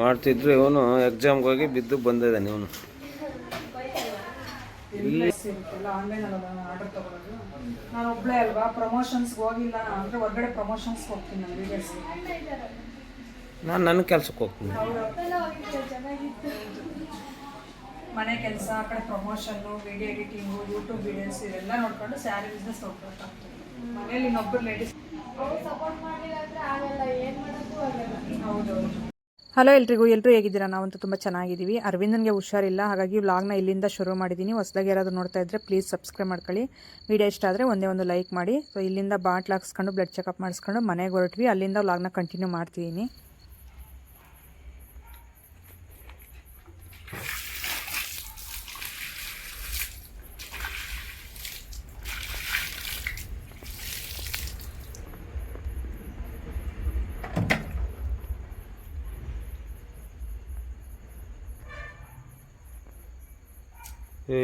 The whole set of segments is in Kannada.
ಮಾಡ್ತಿದ್ರು. ಇವನು ಎಕ್ಸಾಮ್ಗೆ ಹೋಗಿ ಬಿದ್ದು ಬಂದಿದ್ದಾನೆ ಇವನು. ಆರ್ಡರ್ ತಗೊಳ್ಳೋದು ನಾನು ಒಬ್ಬಳೇ ಅಲ್ವಾ, ಪ್ರಮೋಷನ್ಸ್ಗೆ ಹೋಗಿಲ್ಲ ಅಂದರೆ ಹೊರಗಡೆ ಪ್ರಮೋಷನ್ಸ್ಗೆ ಹೋಗ್ತೀನಿ ನಾನು ವೀಡಿಯೋಸ್. ನಾನು ನನ್ನ ಕೆಲ್ಸಕ್ಕೆ ಹೋಗ್ತೀನಿ. ಮನೆ ಕೆಲಸ, ಆ ಕಡೆ promotion, video editing, YouTube videos ಇವೆಲ್ಲ ನೋಡ್ಕೊಂಡು ಸ್ಯಾರಿ ಬಿಸ್ನೆಸ್ ಹೋಗ್ಬೇಕಾಗ್ತದೆ. ಮನೇಲಿ ಇನ್ನೊಬ್ಬರು ಲೇಡೀಸ್ ಹೌದೌದು. ಹಲೋ ಎಲ್ಲರೂ ಹೇಗಿದ್ದೀರಾ? ನಾವಂತೂ ತುಂಬ ಚೆನ್ನಾಗಿದ್ದೀವಿ. ಅರವಿಂದನ್ಗೆ ಹುಷಾರಿಲ್ಲ, ಹಾಗಾಗಿ ವ್ಲಾಗ್ನ ಇಲ್ಲಿಂದ ಶುರು ಮಾಡಿದ್ದೀನಿ. ಹೊಸದಾಗಿ ಯಾರಾದರೂ ನೋಡ್ತಾ ಇದ್ದರೆ ಪ್ಲೀಸ್ ಸಬ್ಸ್ಕ್ರೈಬ್ ಮಾಡ್ಕೊಳ್ಳಿ. ವಿಡಿಯೋ ಇಷ್ಟ ಆದರೆ ಒಂದೇ ಒಂದು ಲೈಕ್ ಮಾಡಿ. ಸೊ ಇಲ್ಲಿಂದ ಬಾಟ್ಲ್ ಹಾಕ್ಸ್ಕೊಂಡು ಬ್ಲಡ್ ಚೆಕಪ್ ಮಾಡಿಸ್ಕೊಂಡು ಮನೆಗೆ ಹೊರಟ್ವಿ. ಅಲ್ಲಿಂದ ವ್ಲಾಗ್ನ ಕಂಟಿನ್ಯೂ ಮಾಡ್ತಿದ್ದೀನಿ.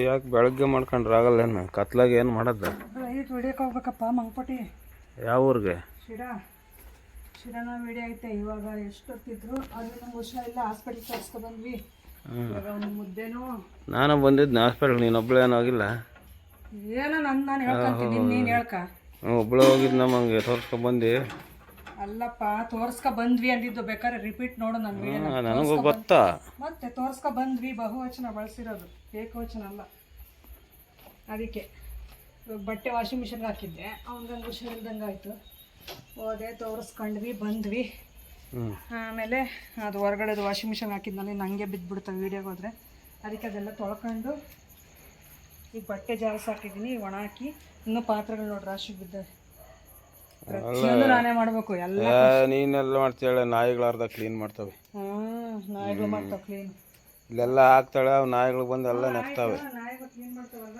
ಯಾಕೆ ಬೆಳಗ್ಗೆ ಮಾಡ್ಕೊಂಡ್ರೆ ಆಗಲ್ಲೇನು? ಕತ್ಲಾಗ ಏನು ಮಾಡೋದು? ರೈಟ್ ವಿಡಿಯೋಕ್ಕೆ ಹೋಗ್ಬೇಕಪ್ಪ ಮಂಗಪಟಿ. ಯಾವ ಊರಿಗೆ? ಶಿರಾನ ವಿಡಿಯೋ ಐತೆ. ಇವಾಗ ಎಷ್ಟೊತ್ತಿದ್ರು ಅದು ನಮ್ಗೆ ಹುಷಾರಿಲ್ಲ, ಹಾಸ್ಪಿಟ್ಲಿಗೆ ತೋರಿಸ್ಕೊ ಬಂದ್ವಿ. ಇವಾಗ ಒಂದು ಮುದ್ದೆನೂ ನಾನು ಬಂದಿದ್ದು ಹಾಸ್ಪಿಟ್ಲ್. ನೀನೊಬ್ಳು ಏನೂ ಹೋಗಿಲ್ಲ? ಏನೋ ನಾನು ಹೇಳ್ಕೊಂತೀನಿ, ನೀನು ಹೇಳ್ಕ. ಒಬ್ಳು ಹೋಗಿದ್ದು ನಮಗೆ ತೋರಿಸ್ಕೊಬಂದು. ಅಲ್ಲಪ್ಪ ತೋರ್ಸ್ಕೊ ಬಂದ್ವಿ ಅಂದಿದ್ದು, ಬೇಕಾದ್ರೆ ರಿಪೀಟ್ ನೋಡು ನನ್ನ ವಿಡಿಯೋ. ನನಗೂ ಗೊತ್ತಾ, ಮತ್ತೆ ತೋರ್ಸ್ಕೊ ಬಂದ್ವಿ. ಬಹುವಚನ ಬಳಸಿರೋದು, ಏಕವಚನ ಅಲ್ಲ. ಅದಕ್ಕೆ ಇವಾಗ ಬಟ್ಟೆ ವಾಷಿಂಗ್ ಮಿಷನ್ಗೆ ಹಾಕಿದ್ದೆ, ಅವ್ನಿಗಂಗೆ ಹುಷಾರಿಲ್ದಂಗೆ ಆಯಿತು. ಹೋದೆ, ತೋರಿಸ್ಕೊಂಡ್ವಿ, ಬಂದ್ವಿ. ಆಮೇಲೆ ಅದು ಹೊರಗಡೆದು ವಾಷಿಂಗ್ ಮಿಷನ್ ಹಾಕಿದ್ನಲ್ಲಿ ನನಗೆ ಬಿದ್ದುಬಿಡ್ತಾವೆ ವೀಡಿಯೋಗೆ ಹೋದರೆ. ಅದಕ್ಕೆ ಅದೆಲ್ಲ ತೊಳ್ಕೊಂಡು ಈಗ ಬಟ್ಟೆ ಜಾಸ್ತಿ ಹಾಕಿದ್ದೀನಿ, ಒಣ ಹಾಕಿ. ಇನ್ನೂ ಪಾತ್ರೆಗಳು ನೋಡ್ರಿ ರಾಶಿ ಬಿದ್ದಾವೆ. ಪ್ರತಿಯೊಂದು ನಾನೇ ಮಾಡಬೇಕು ಎಲ್ಲ. ನೀನೆಲ್ಲ ಮಾಡ್ತಾಳೆ, ನಾಯಿಗಳು ಅರ್ಧ ಕ್ಲೀನ್ ಮಾಡ್ತವೆ. ನಾಯಿಗಳು ಮಾಡ್ತಾವೆ ಕ್ಲೀನ್. ಇಲ್ಲೆಲ್ಲ ಹಾಕ್ತಾಳೆ, ಅವು ನಾಯಿಗಳು ಬಂದು ಎಲ್ಲ ನೆಕ್ತಾವೆ. ನಾಯಿಗಳು ಕ್ಲೀನ್ ಮಾಡ್ತಾವಲ್ಲ,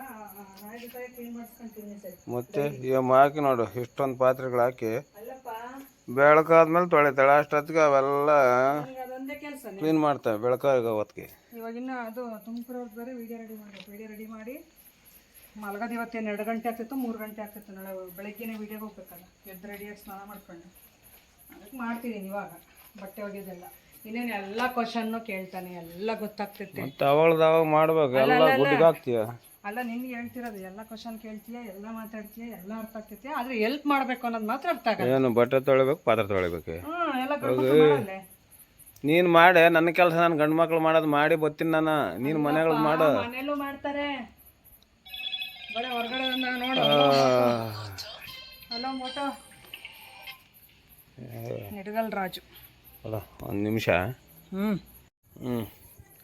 ನಾಯಿಗಳು ಕ್ಲೀನ್ ಮಾಡಿಸ್ಕೊಂತೀನಿ ಸರ್. ಮತ್ತೆ ಈಗ ಹಾಕಿ ನೋಡು, ಇಷ್ಟೊಂದು ಪಾತ್ರೆಗಳು ಹಾಕಿ ಅಲ್ಲಪ್ಪ ಬೆಳಕಾದ್ಮೇಲೆ ತೊಳಿತಾಳೆ. ಅಷ್ಟೊತ್ತಿಗೆ ಅವೆಲ್ಲ ಅದೊಂದೇ ಕೆಲಸ ಕ್ಲೀನ್ ಮಾಡ್ತವೆ ಬೆಳಕಾಗ ಹೊತ್ತಿಗೆ. ಇವಾಗಿನ್ನ ಅದು ತುಮಕೂರವ್ರದ್ದು ಬೇರೆ ವಿಡಿಯೋ ರೆಡಿ ಮಾಡಬೇಕು. ವಿಡಿಯೋ ರೆಡಿ ಮಾಡಿ ಮಲಗೋದು ಇವತ್ತೇನು 2 ಗಂಟೆ ಆಗ್ತಿತ್ತು, 3 ಗಂಟೆ ಆಗ್ತಿತ್ತು. ನಾಳೆ ಬೆಳಗ್ಗೆನೇ ವಿಡಿಯೋಗೆ ಹೋಗ್ಬೇಕಲ್ಲ, ಎದ್ದು ರೆಡಿಯಾಗಿ ಸ್ನಾನ ಮಾಡ್ಕೊಂಡು ಅದಕ್ಕೆ ಮಾಡ್ತಿದ್ದೀನಿ. ಇವಾಗ ಬಟ್ಟೆ ಒಗೆಯೋದೆಲ್ಲ ಇನ್ನೇನು ಎಲ್ಲ ಕ್ವಶನ್ನು ಕೇಳ್ತಾನೆ, ಎಲ್ಲ ಗೊತ್ತಾಗ್ತೈತೆ. ಅವಳದಾಗ ಮಾಡ್ಬೇಕು, ಎಲ್ಲ ಗುಡ್ಡಿಗೆ ಹಾಕ್ತೀಯ. ಅಲ್ಲ ನಿನ್ಗೆ ಹೇಳ್ತಿರೋದು, ಎಲ್ಲ ಕ್ವಶನ್ ಕೇಳ್ತೀಯ, ಎಲ್ಲ ಮಾತಾಡ್ತೀಯ, ಎಲ್ಲ ಅರ್ಥ ಆಗ್ತೈತೆ. ಆದರೆ ಹೆಲ್ಪ್ ಮಾಡಬೇಕು ಅನ್ನೋದು ಮಾತ್ರ ಅರ್ಥ ಆಗಲ್ಲ. ಏನು ಬಟ್ಟೆ ತೊಳಿಬೇಕು, ಪಾತ್ರೆ ತೊಳಿಬೇಕು, ಎಲ್ಲ ನೀನು ಮಾಡೆ. ನನ್ನ ಕೆಲಸ ನಾನು ಗಂಡು ಮಕ್ಳು ಮಾಡೋದು ಮಾಡಿ ಬರ್ತೀನಿ ನಾನು. ನೀನು ಮನೆಗಳು ಮಾಡು. ಮನೇಲೂ ಮಾಡ್ತಾರೆ, ಬರೀ ಹೊರಗಡೆ ನೋಡು. Hello Moto Nidagal Raju. ಅಲ್ಲ ಒಂದು ನಿಮಿಷ.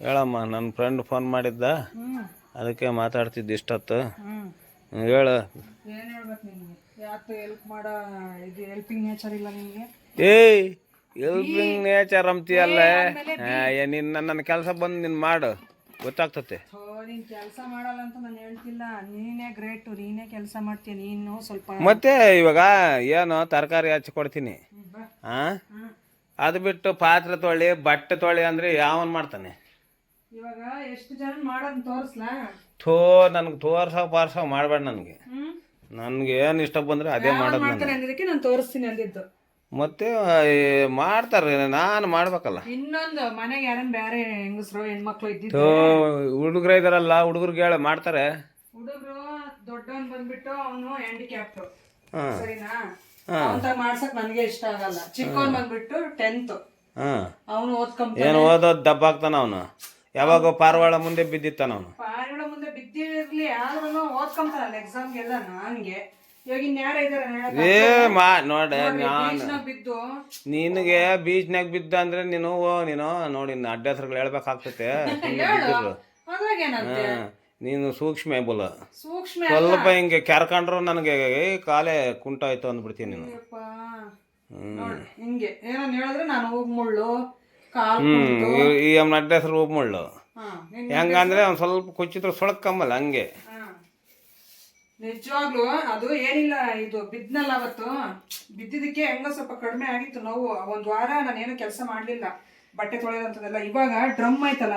ಹೇಳಮ್ಮ, ನನ್ನ ಫ್ರೆಂಡ್ ಫೋನ್ ಮಾಡಿದ್ದ, ಅದಕ್ಕೆ ಮಾತಾಡ್ತಿದ್ದೆ ಇಷ್ಟೊತ್ತು. ಹೇಳು. ಏನು ಹೇಳ್ಬೇಕು ನಿನಗೆ? ಯಾಕೆ ಹೆಲ್ಪ್ ಮಾಡೋ ಇದು ಹೆಲ್ಪಿಂಗ್ ನೇಚರ್ ಇಲ್ಲ ನಿನಗೆ? ಏಯ್, ಹೆಲ್ಪಿಂಗ್ ನೇಚರ್ ಅಂತೀಯಲ್ಲ. ನನ್ನ ಕೆಲಸ ಬಂದು ನೀನು ಮಾಡು, ಗೊತ್ತಾಗ್ತತೆ. ನೀನು ಕೆಲಸ ಮಾಡಲ್ಲ ಅಂತ ನಾನು ಹೇಳ್ತಿಲ್ಲ, ನೀನೇ ಗ್ರೇಟು, ನೀನೇ ಕೆಲಸ ಮಾಡ್ತೀಯ. ನೀನು ಸ್ವಲ್ಪ ಮತ್ತೆ ಇವಾಗ ಏನು ತರಕಾರಿ ಹಚ್ಚಿ ಕೊಡ್ತೀನಿ, ಅದು ಬಿಟ್ಟು ಪಾತ್ರೆ ತೊಳಿ, ಬಟ್ಟೆ ತೊಳಿ ಅಂದ್ರೆ ಯಾವನ್ ಮಾಡ್ತಾನೆ? ಇವಾಗ ಎಷ್ಟು ಜನ ಮಾಡೋದು ತೋರಿಸ್ಲಾ? ನನಗೆ ಪಾರ್ಸೋ ಮಾಡಬೇಡ. ನನಗೆ ಏನು ಇಷ್ಟ ಬಂದ್ರೆ ಅದೇ ಮಾಡೋದು. ನಾನು ತೋರಿಸ್ತೀನಿ ಅಂದಿದ್ದು. ಮತ್ತೆ ಮಾಡ್ತಾರೆ, ನಾನು ಮಾಡ್ಬೇಕಲ್ಲ. ಇನ್ನೊಂದು ಮನೆಗೆ ಯಾರನ್ನ ಬೇರೆ ಹೆಂಗಸರು ಹೆಣ್ಮಕ್ಳು ಇದ್ದಿದ್ದು, ಹುಡುಗರು ಇದಾರಲ್ಲ, ಹುಡುಗರಿಗೆ ಹೇಳ ಮಾಡ್ತಾರೆ. ಹುಡುಗರು ದೊಡ್ಡವನ್ ಬಂದ್ಬಿಟ್ಟು ಅವನು ಹ್ಯಾಂಡಿಕ್ಯಾಪ್ಟ್, ಸರಿನಾ? ಅಂತ ಮಾಡ್ಸಕ್ ನನಗೆ ಇಷ್ಟ ಆಗಲ್ಲ. ಚಿಕ್ಕವನ್ ಬಂದ್ಬಿಟ್ಟು 10th, ಅವನು ಓದ್ಕೊಂತ ಏನು ಓದೋದು ದಬ್ಬ ಆಗ್ತಾನ ಅವನು. ಯಾವಾಗ ಪಾರಿವಾಳ ಮುಂದೆ ಬಿದ್ದಿತ್ತಾನ ಅವನು. ಪಾರಿವಾಳ ಮುಂದೆ ಬಿದ್ದಿರ್ಲಿ, ಆದ್ರೂ ಓದ್ಕೊಂತಾನಲ್ಲ ಎಕ್ಸಾಮ್ಗೆಲ್ಲ. ನನ್ಗೆ ಇವಾಗ ಇನ್ಯಾರ ಇದಾರೆ ನೋಡ, ಬಿದ್ದು ನಿನಗೆ ಬೀಚ್ನಾಗ ಬಿದ್ದ ಅಂದ್ರೆ ನೀನು ನೋಡಿ ಅಡ್ಡ ಹೆಸರುಗಳು ಹೇಳ್ಬೇಕಾಗ್ತತೆ. ನೀನು ಸೂಕ್ಷ್ಮ ಬುಲ, ಸ್ವಲ್ಪ ಹಿಂಗೆ ಕೆರ್ಕೊಂಡ್ರು ನನಗೆ ಕಾಲೇ ಕುಂಟಾಯ್ತು ಅಂದ್ಬಿಡ್ತೀನಿ ನೀನು. ಹಿಂಗೆ ಏನೋ ಹೇಳಿದ್ರೆ ನಾನು ಹೋಗ್ ಮುಳ್ಳು ಈ ಅಡ್ಡ ಹೆಸರು ಹೋಗ್ ಮುಳ್ಳು ಹೆಂಗಂದ್ರೆ ಒಂದ್ ಸ್ವಲ್ಪ ಕುಚ್ಚಿದ್ರು ಸೊಳಕ್ಕಮ್ಮಲ್ಲ ಹಂಗೆ. ನಿಜವಾಗ್ಲು ಅದು ಏನಿಲ್ಲ, ಇದು ಬಿದ್ನಲ್ಲ ಅವತ್ತು, ಬಿದ್ದಿದ್ದಕ್ಕೆ ಹೆಂಗ ಸ್ವಲ್ಪ ಕಡಿಮೆ ಆಗಿತ್ತು ನೋವು. 1 ವಾರ ನಾನೇನು ಕೆಲಸ ಮಾಡ್ಲಿಲ್ಲ, ಬಟ್ಟೆ ತೊಳೆದಂಥದ್ದೆಲ್ಲ. ಇವಾಗ ಡ್ರಮ್ ಆಯ್ತಲ್ಲ,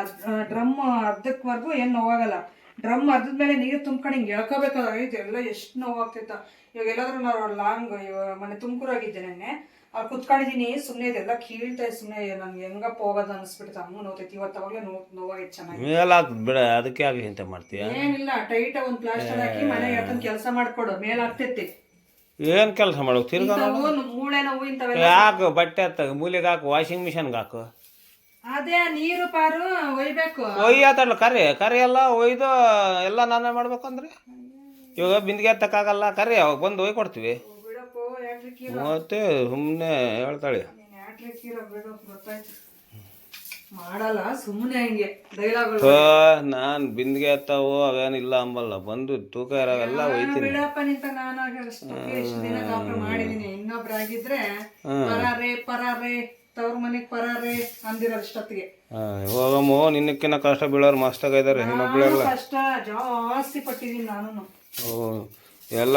ಡ್ರಮ್ ಅರ್ಧಕ್ವರೆಗೂ ಏನು ನೋವಾಗಲ್ಲ. ಡ್ರಮ್ ಅರ್ಧದ್ಮೇಲೆ ನೀರು ತುಂಬ್ಕೊಂಡು ಹಿಂಗೆ ಎಳ್ಕೋಬೇಕಾಗಿತ್ತು. ಎಲ್ಲ ಎಷ್ಟು ನೋವಾಗ್ತಿತ್ತ. ಇವಾಗ ಎಲ್ಲಾದ್ರೂ ನಾವು ಲಾಂಗ್ ಮೊನ್ನೆ ತುಮಕೂರಾಗಿದ್ದೆ ನೆನ್ನೆ, ಅವ್ರು ಕುತ್ಕೊಂಡಿದೀನಿ ಸುಮ್ಮನೆ ಇದೆಲ್ಲ ಕೀಳ್ತಾ ಸುಮ್ಮನೆ ನನ್ಗೆ ಹೆಂಗಪ್ಪ ಹೋಗೋದು ಅನಿಸ್ಬಿಟ್ಟು ಅಮ್ಮ ನೋತೈತಿ ಇವತ್ತು ಅವಾಗಲೇ ನೋವಾಗೈತೆ ಚೆನ್ನಾಗಿ. ಮೇಲಾಗ್ತದ ಬಿಡ, ಅದಕ್ಕೆ ಆಗಿ ಇಂತ ಮಾಡ್ತೀಯ. ಏನಿಲ್ಲ, ಟೈಟ್ ಒಂದ್ ಪ್ಲಾಸ್ಟರ್ ಹಾಕಿ ಮನೆಗೆ ಯಾಕಂದ್ ಕೆಲಸ ಮಾಡ್ಕೊಡು, ಮೇಲ್ ಆಗ್ತೈತಿ. ಏನ್ ಕೆಲಸ ಮಾಡ್ಬೇಕು ತಿರ್ಗಾ? ಮೂಳೆ ನೋವು ಇಂಥವೆಲ್ಲ ಯಾಕೆ ಬಟ್ಟೆ ಹತ್ತಾಗ ಮೂಲೆಗೆ ಹಾಕು, ವಾಷಿಂಗ್ ಮಿಷನ್ಗೆ ಹಾಕು. ಅದೇ ನೀರು ಪಾರು ಒಯ್ಬೇಕು. ಒಯ್ಯತ್ತಲ್ಲ ಕರಿ ಎಲ್ಲ ಒಯ್ದು ಎಲ್ಲ ನಾನೇ ಮಾಡ್ಬೇಕಂದ್ರೆ ಇವಾಗ ಬಿಂದಿಗೆ ಎತ್ತಕ್ಕಾಗಲ್ಲ. ಕರಿ ಅವಾಗ ಬಂದು ಒಯ್ ಕೊಡ್ತೀವಿ. ಬಿಡಪ್ಪೋ ಯಾಕ್ಲಿಕ್ಕೆ ಮತ್ತೆ ಸುಮ್ಮನೆ ಹೇಳ್ತಾಳೆ. ಗೊತ್ತಾಯ್ತು, ಮಾಡಲ್ಲ ಸುಮ್ಮನೆ ಹಂಗೆ ಡೈಲಾಗ್. ನಾನ್ ಬಿಂದಿಗೆ ಎತ್ತಾವು ಅವೇನಿಲ್ಲ ಅಂಬಲ್ಲ, ಬಂದು ತೂಕ ಇರೋವೆಲ್ಲ ಒಯ್ತೀನಿ. ಬಿಡಪ್ಪ ನಿಂತ ನಾನು ಎಷ್ಟು ದಿನ ಡಾಕ್ಟರ್ ಮಾಡಿದೀನಿ. ಇನ್ನೊಬ್ರಾಗಿದ್ರೆ ಪರಾರೆ ತವ್ರ ಮನೆಗ್ ಪರಾರೆ ಅಂದಿರೋದು ಇಷ್ಟೊತ್ತಿಗೆ. ಹೋಗಮ್ಮ, ನಿನ್ನಕ್ಕಿನ್ನ ಕಷ್ಟ ಬೀಳೋರು ಮಸ್ತಾಗ ಇದಾರೆ. ಇನ್ನೊಬ್ಳೆಲ್ಲ ಕಷ್ಟ ಜಾಸ್ತಿ ಪಟ್ಟಿದೀನಿ ನಾನು. ಎಲ್ಲ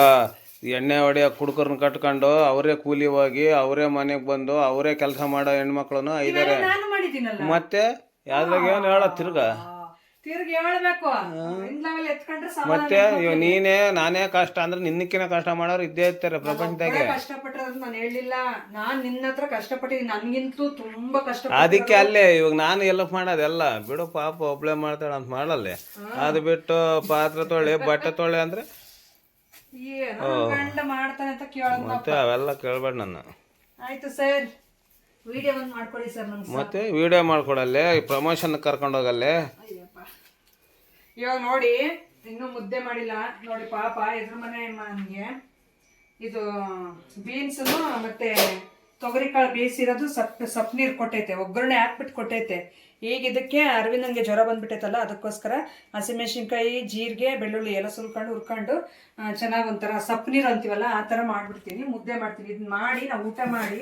ಎಣ್ಣೆ ಹೊಡೆಯೋ ಕುಡ್ಕರ್ನ ಕಟ್ಕೊಂಡು ಅವರೇ ಕೂಲಿ ಹೋಗಿ ಅವರೇ ಮನೆಗೆ ಬಂದು ಅವರೇ ಕೆಲಸ ಮಾಡೋ ಹೆಣ್ಮಕ್ಳು ಇದಾರೆ. ನಾನು ಮಾಡಿದ್ದೀನಲ್ಲ ಮತ್ತೆ ಯಾವ್ದಾಗ ಏನು ಹೇಳೋ ತಿರ್ಗಾ ತಿರ್ಗಿ ಹೇಳ್ಬೇಕು. ಎತ್ಕೊಂಡ್ರೆ ಮತ್ತೆ ನೀನೇ ನಾನೇ ಕಷ್ಟ ಅಂದ್ರೆ ನಿನ್ನಕ್ಕಿನ ಕಷ್ಟ ಮಾಡೋರು ಇದ್ದೇ ಇರ್ತಾರೆ ಪ್ರಪಂಚದಾಗೆ. ಕಷ್ಟಪಟ್ಟಿರೋದು ನಾನು ಹೇಳಿಲ್ಲ, ನಾನ್ ನಿನ್ನ ಹತ್ರ ಕಷ್ಟಪಟ್ಟಿದ್ದೀನಿ, ನನ್ಗಿಂತೂ ತುಂಬಾ ಕಷ್ಟ. ಅದಕ್ಕೆ ಅಲ್ಲೇ ಇವಾಗ ನಾನು ಎಲ್ಲ ಮಾಡೋದೆಲ್ಲ ಬಿಡು, ಪಾಪ ಒಬ್ಳೆ ಮಾಡ್ತಾಳ ಅಂತ ಮಾಡಲ್ಲೇ. ಅದು ಬಿಟ್ಟು ಪಾತ್ರೆ ತೊಳೆ ಬಟ್ಟೆ ತೊಳೆ ಅಂದ್ರೆ ಗಂಡ ಮಾಡ್ತಾನೆ ಅಂತ ಕೇಳೋದು. ಮತ್ತೆ ಅವೆಲ್ಲ ಕೇಳ್ಬೇಡ ನನ್ನ. ಆಯ್ತು ಸರ್, ವಿಡಿಯೋ ಒಂದು ಮಾಡ್ಕೊಡಿ ಸರ್ ನಂಗೆ. ಮತ್ತೆ ವಿಡಿಯೋ ಮಾಡ್ಕೊಡಲ್ಲೇ, ಪ್ರಮೋಷನ್ ಕರ್ಕೊಂಡು ಹೋಗಲ್ಲೇ. ಇವಾಗ ನೋಡಿ ಇನ್ನೂ ಮುದ್ದೆ ಮಾಡಿಲ್ಲ ನೋಡಿ. ಪಾಪ ಎದುರು ಮನೆ ನನಗೆ ಇದು ಬೀನ್ಸ್ ಮತ್ತೆ ತೊಗರಿಕಾಳು ಬೇಯಿಸಿರೋದು ಸಪ್ ನೀರು ಕೊಟ್ಟೈತೆ, ಒಗ್ಗರಣೆ ಹಾಕ್ಬಿಟ್ಟು ಕೊಟ್ಟೈತೆ. ಈಗ ಇದಕ್ಕೆ ಅರವಿಂದನ್ಗೆ ಜ್ವರ ಬಂದ್ಬಿಟ್ಟೈತಲ್ಲ, ಅದಕ್ಕೋಸ್ಕರ ಹಸಿಮೆಣಸಿನ್ಕಾಯಿ, ಜೀರಿಗೆ, ಬೆಳ್ಳುಳ್ಳಿ ಎಲ್ಲ ಸುಲ್ಕೊಂಡು ಹುರ್ಕೊಂಡು ಚೆನ್ನಾಗಿ ಒಂಥರ ಸಪ್ ನೀರು ಅಂತೀವಲ್ಲ ಆ ಥರ ಮಾಡಿಬಿಡ್ತೀನಿ, ಮುದ್ದೆ ಮಾಡ್ತೀನಿ. ಇದನ್ನ ಮಾಡಿ ನಾವು ಊಟ ಮಾಡಿ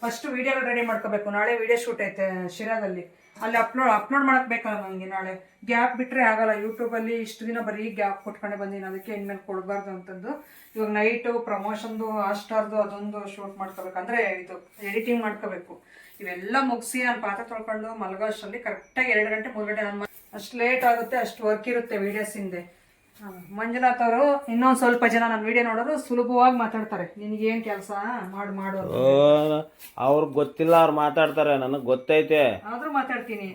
ಫಸ್ಟ್ ವೀಡಿಯೋಗಳು ರೆಡಿ ಮಾಡ್ಕೋಬೇಕು. ನಾಳೆ ವೀಡಿಯೋ ಶೂಟ್ ಐತೆ ಶಿರಾದಲ್ಲಿ, ಅಲ್ಲಿ ಅಪ್ಲೋಡ್ ಮಾಡಕ್ ಬೇಕಲ್ಲ ನನಗೆ. ನಾಳೆ ಗ್ಯಾಪ್ ಬಿಟ್ಟರೆ ಆಗಲ್ಲ. ಯೂಟ್ಯೂಬಲ್ಲಿ ಇಷ್ಟು ದಿನ ಬರೀ ಗ್ಯಾಪ್ ಕೊಟ್ಕೊಂಡೆ ಬಂದೀನಿ, ಅದಕ್ಕೆ ಇನ್ಮೇಲೆ ಕೊಡಬಾರ್ದು ಅಂತಂದು ಇವಾಗ ನೈಟು ಪ್ರಮೋಷನ್ದು ಹಾಟ್‌ಸ್ಟಾರ್ದು ಅದೊಂದು ಶೂಟ್ ಮಾಡ್ಕೋಬೇಕು, ಅಂದರೆ ಇದು ಎಡಿಟಿಂಗ್ ಮಾಡ್ಕೋಬೇಕು. ಇವೆಲ್ಲ ಮುಗಿಸಿ ನಾನು ಪಾತ್ರೆ ತೊಳ್ಕೊಂಡು ಮಲಗೋ ಅಷ್ಟರಲ್ಲಿ ಕರೆಕ್ಟಾಗಿ 2 ಗಂಟೆ 3 ಗಂಟೆ ನಾನು ಅಷ್ಟು ಲೇಟ್ ಆಗುತ್ತೆ, ಅಷ್ಟು ವರ್ಕ್ ಇರುತ್ತೆ ವೀಡಿಯೋಸ್ ಹಿಂದೆ. ಮಂಜುನಾಥ್ ಅವರು ಇನ್ನೊಂದು ಸ್ವಲ್ಪ ಜನ ನನ್ನ ವಿಡಿಯೋ ನೋಡೋರು ಸುಲಭವಾಗಿ ಮಾತಾಡ್ತಾರೆ, ನಿನಗೇನು ಕೆಲಸ ಮಾಡೋದು ಅವ್ರಿಗೆ ಗೊತ್ತಿಲ್ಲ, ಅವ್ರು ಮಾತಾಡ್ತಾರೆ, ನನಗೆ ಗೊತ್ತೈತೆ ಆದ್ರೂ ಮಾತಾಡ್ತೀನಿ.